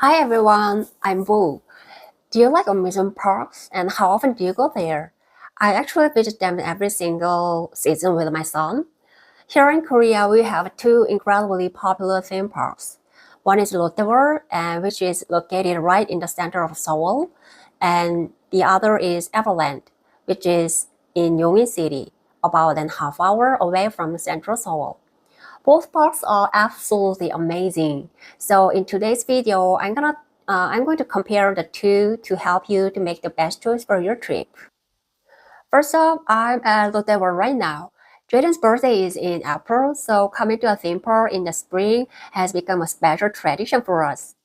Hi everyone, I'm Vu. Do you like amusement parks and how often do you go there? I actually visit them every single season with my son. Here in Korea, we have two incredibly popular theme parks. One is Lotte World, which is located right in the center of Seoul, and the other is Everland, which is in Yongin City, about an half hour away from central Seoul. Both parks are absolutely amazing. So in today's video, I'm going to compare the two to help you to make the best choice for your trip. First off, I'm at Lotte World right now. Jaden's birthday is in April, so coming to a theme park in the spring has become a special tradition for us.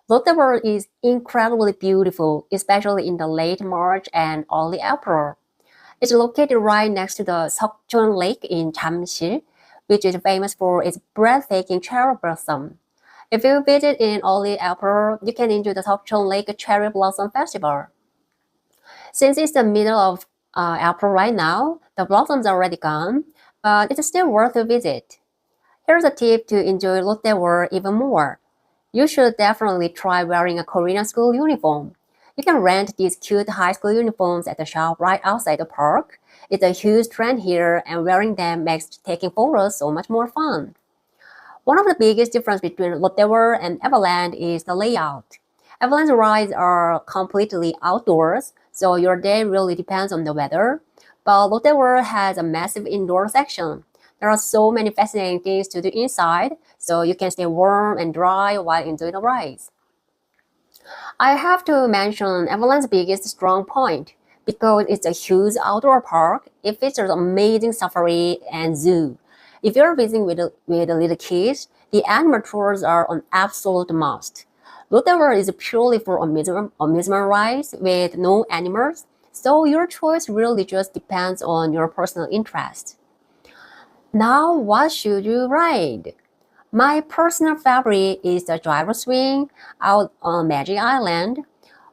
Lotte World is incredibly beautiful, especially in the late March and early April. It's located right next to the Seokchon Lake in Jamsil, which is famous for its breathtaking cherry blossom. If you visit in early April, you can enjoy the Seokchon Lake Cherry Blossom Festival. Since it's the middle of April right now, the blossoms are already gone, but it's still worth a visit. Here's a tip to enjoy Lotte World even more. You should definitely try wearing a Korean school uniform. You can rent these cute high school uniforms at the shop right outside the park. It's a huge trend here, and wearing them makes taking photos so much more fun. One of the biggest differences between Lotte World and Everland is the layout. Everland's rides are completely outdoors, so your day really depends on the weather. But Lotte World has a massive indoor section. There are so many fascinating things to do inside, so you can stay warm and dry while enjoying the rides. I have to mention Everland's biggest strong point. Because it's a huge outdoor park, it features amazing safari and zoo. If you're visiting with the little kids, the animal tours are an absolute must. Lotte World is purely for amusement rides with no animals, so your choice really just depends on your personal interest. Now, what should you ride? My personal favorite is the Gyro swing out on Magic Island.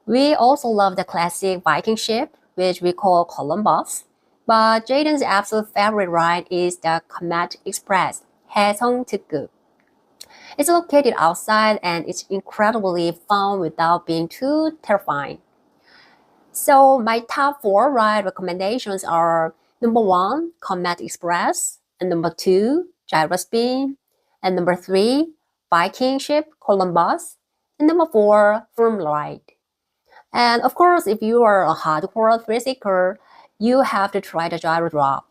We also love the classic Viking ship, which we call Columbus. But Jaden's absolute favorite ride is the Comet Express, 해성 It's located outside and it's incredibly fun without being too terrifying. So my top 4 ride recommendations are number 1, Comet Express, and number 2, Gyro Spin, and number 3, Viking Ship Columbus, and number 4, Firm Ride. And of course, if you are a hardcore thrill seeker, you have to try the gyro drop.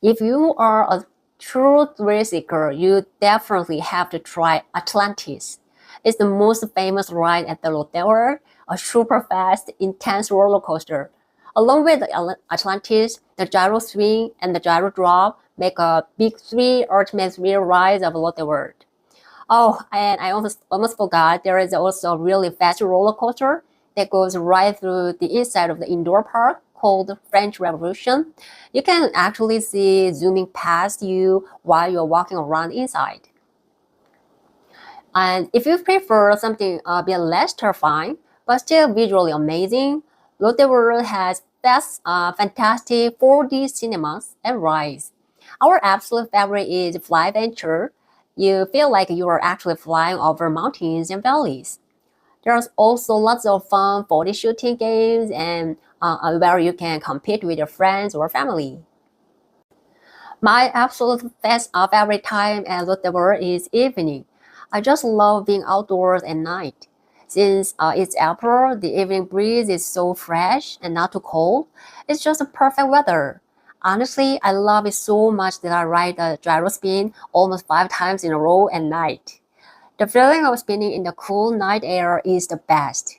If you are a true thrill seeker, you definitely have to try Atlantis. It's the most famous ride at the Lotte World, a super fast, intense roller coaster. Along with Atlantis, the gyro swing and the gyro drop make a big 3 ultimate thrill rides of Lotte World. Oh, and I almost forgot, there is also a really fast roller coaster that goes right through the inside of the indoor park called French Revolution. You can actually see zooming past you while you're walking around inside. And if you prefer something a bit less terrifying, but still visually amazing, Lotte World has fantastic 4D cinemas and rides. Our absolute favorite is Fly Venture. You feel like you are actually flying over mountains and valleys. There's also lots of fun body shooting games and where you can compete with your friends or family. My absolute favorite time at Lotte World is evening. I just love being outdoors at night. Since it's April, the evening breeze is so fresh and not too cold. It's just a perfect weather. Honestly, I love it so much that I ride the gyro spin almost 5 times in a row at night. The feeling of spinning in the cool night air is the best.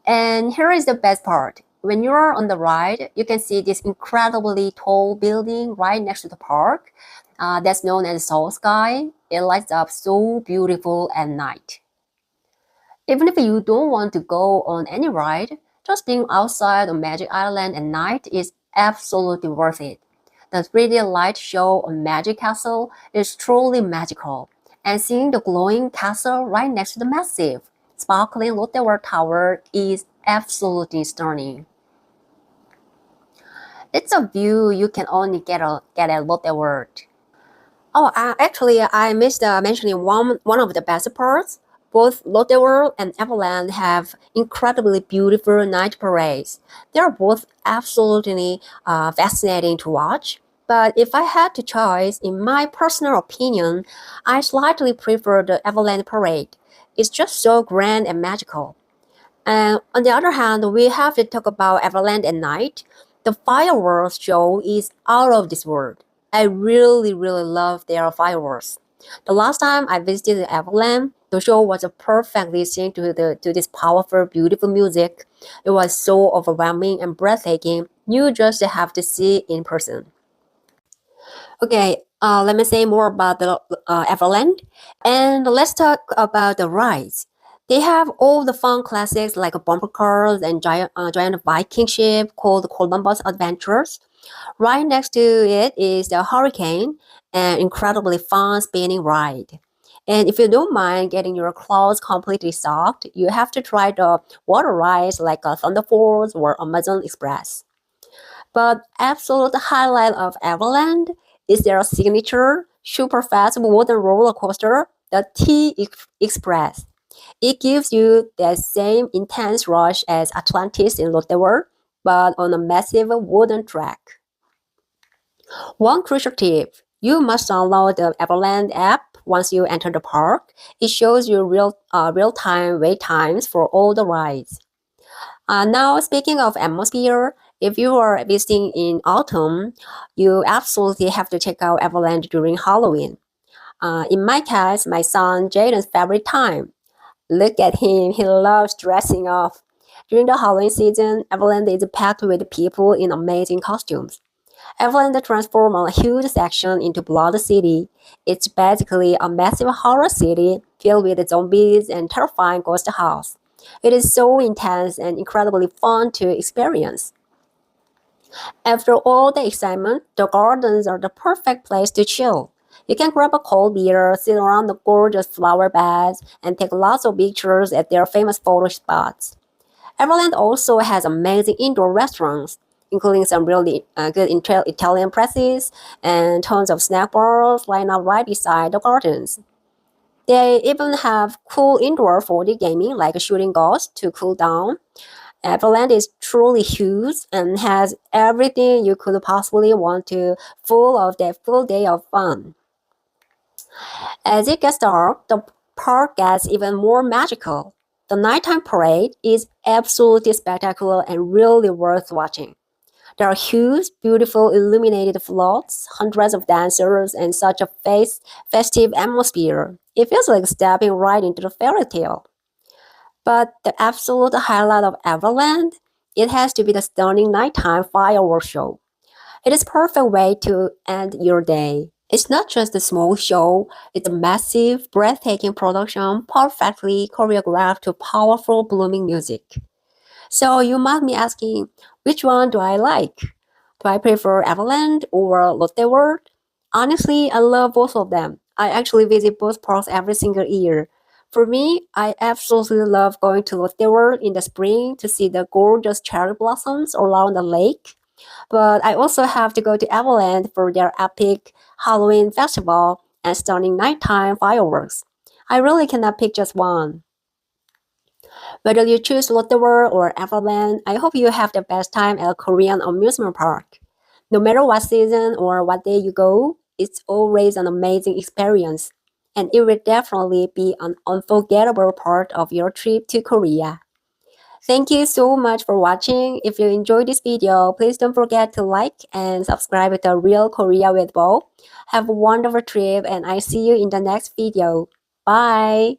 And here is the best part. When you are on the ride, you can see this incredibly tall building right next to the park. That's known as Seoul Sky. It lights up so beautiful at night. Even if you don't want to go on any ride, just being outside on Magic Island at night is absolutely worth it. The 3D light show on Magic Castle is truly magical, and seeing the glowing castle right next to the massive, sparkling Lotte World Tower is absolutely stunning. It's a view you can only get at Lotte World. Oh, actually, I missed mentioning one of the best parts. Both Lotte World and Everland have incredibly beautiful night parades. They are both absolutely fascinating to watch. But if I had to choose, in my personal opinion, I slightly prefer the Everland parade. It's just so grand and magical. And on the other hand, we have to talk about Everland at night. The fireworks show is out of this world. I really love their fireworks. The last time I visited Everland, the show was a perfect listening to this powerful, beautiful music. It was so overwhelming and breathtaking. You just have to see it in person. Okay, let me say more about the Everland, and let's talk about the rides. They have all the fun classics like bumper cars and giant Viking ship called Columbus Adventures. Right next to it is the Hurricane, an incredibly fun spinning ride. And if you don't mind getting your clothes completely soaked, you have to try the water rides like Thunder Falls or Amazon Express. But absolute highlight of Everland is their signature super fast wooden roller coaster, the Express. It gives you the same intense rush as Atlantis in Lotte World, but on a massive wooden track. One crucial tip, you must download the Everland app once you enter the park. It shows you real-time wait times for all the rides. Now, speaking of atmosphere, if you are visiting in autumn, you absolutely have to check out Everland during Halloween. In my case, my son Jaden's favorite time. Look at him, he loves dressing up. During the Halloween season, Everland is packed with people in amazing costumes. Everland transformed a huge section into Blood City. It's basically a massive horror city filled with zombies and terrifying ghost house. It is so intense and incredibly fun to experience. After all the excitement, the gardens are the perfect place to chill. You can grab a cold beer, sit around the gorgeous flower beds, and take lots of pictures at their famous photo spots. Everland also has amazing indoor restaurants, including some really good Italian places and tons of snack bars lined up right beside the gardens. They even have cool indoor 4D gaming like shooting ghosts to cool down. Everland is truly huge and has everything you could possibly want to, full of that full day of fun. As it gets dark, the park gets even more magical. The nighttime parade is absolutely spectacular and really worth watching. There are huge, beautiful illuminated floats, hundreds of dancers, and such a festive atmosphere. It feels like stepping right into the fairy tale. But the absolute highlight of Everland, it has to be the stunning nighttime fireworks show. It is a perfect way to end your day. It's not just a small show, it's a massive, breathtaking production perfectly choreographed to powerful blooming music. So you might be asking, which one do I like? Do I prefer Everland or Lotte World? Honestly, I love both of them. I actually visit both parks every single year. For me, I absolutely love going to Lotte World in the spring to see the gorgeous cherry blossoms around the lake. But I also have to go to Everland for their epic Halloween festival and stunning nighttime fireworks. I really cannot pick just one. Whether you choose Lotte World or Everland, I hope you have the best time at a Korean amusement park. No matter what season or what day you go, it's always an amazing experience, and it will definitely be an unforgettable part of your trip to Korea. Thank you so much for watching. If you enjoyed this video, please don't forget to like and subscribe to Real Korea with Bo. Have a wonderful trip and I see you in the next video. Bye!